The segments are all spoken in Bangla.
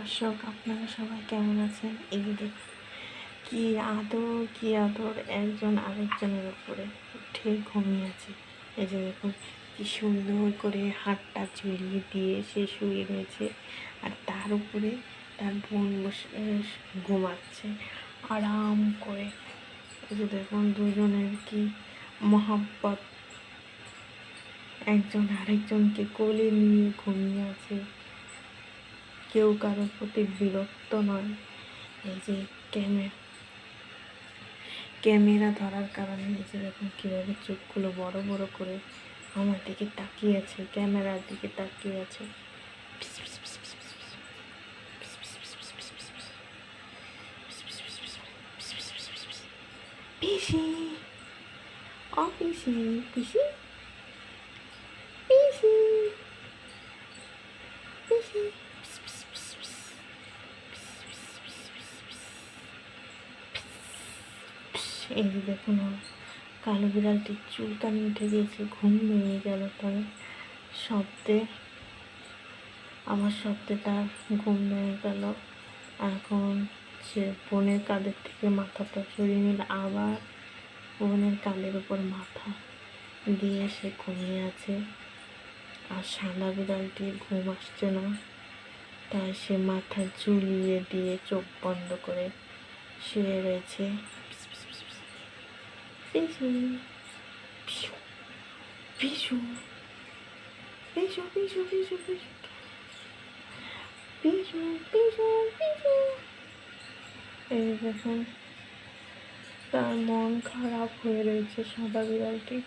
দর্শক, আপনারা সবাই কেমন আছেন? এই যে দেখুন, কি আদর একজন আরেকজনের উপরে উঠে ঘুমিয়ে আছে। এই যে দেখুন, কি সুন্দর করে হাতটা ঝুলিয়ে দিয়ে সে শুয়ে রয়েছে, আর তার উপরে তার বোন বসে ঘুমাচ্ছে আরাম করে। এই যে দেখুন, দুজনের কি মহাব্বত, একজন আরেকজনকে কোলে নিয়ে ঘুমিয়ে আছে, কেউ কারোর প্রতি বিরক্ত নয়। এই যে ক্যামেরা ধরার কারণে এই যে দেখুন কীভাবে চোখগুলো বড় বড় করে আমার দিকে তাকিয়ে আছে, ক্যামেরার দিকে তাকিয়ে আছে। পিসি, ও পিসি, পিসি, পিসি, পিসি। এই যে দেখুন, কালো বিড়ালটির চুলকানি উঠে গিয়েছে, ঘুম ভেঙে গেল তার শব্দে, আমার শব্দে তার ঘুম ভেঙে গেল। এখন সে বোনের কাঁধের থেকে মাথাটা সরিয়ে নিল, আবার বোনের কাঁধের উপর মাথা দিয়ে সে ঘুমিয়ে আছে। আর সাদা বিড়ালটির ঘুম আসছে না, তাই সে মাথা ঝুলিয়ে দিয়ে চোখ বন্ধ করে শুয়ে রয়েছে। পিসু, পিসু, পিসু, পিসু, পিসু, পিসু, পিসু, পিসু, পিসু। এই দেখুন, তার মন খারাপ হয়ে রয়েছে সাদা বিড়ালটি,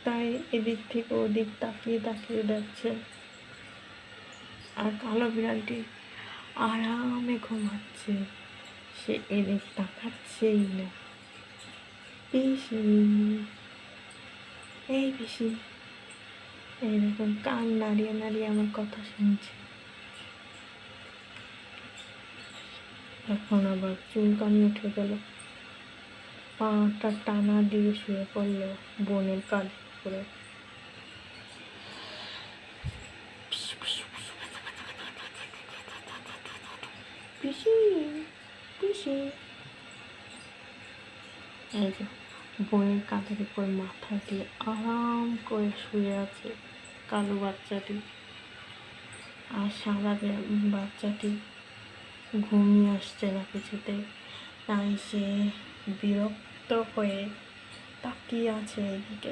তাই এদিক থেকে ওদিক তাকিয়ে তাকিয়ে যাচ্ছে। আর কালো বিড়ালটি আরামে ঘুমাচ্ছে, সে এদিক তাকাচ্ছেই না। পিসি, এই পিসি, এই দেখুন কান নাড়িয়ে নাড়িয়ে আমার কথা শুনছে। এখন আবার চুলকানি উঠে গেল, পাটা টানা দিয়ে শুয়ে পড়ল বোনের কাঁধের উপরে। পিসি, পিসি। এই যে বোনের কাঁধের উপর মাথা দিয়ে আরাম করে শুয়ে আছে কালো বাচ্চাটি, আর সাদা বাচ্চাটি ঘুমিয়ে আসছে না কিছুতে, তাই সে বিরক্ত হয়ে তাকিয়ে আছে এদিকে।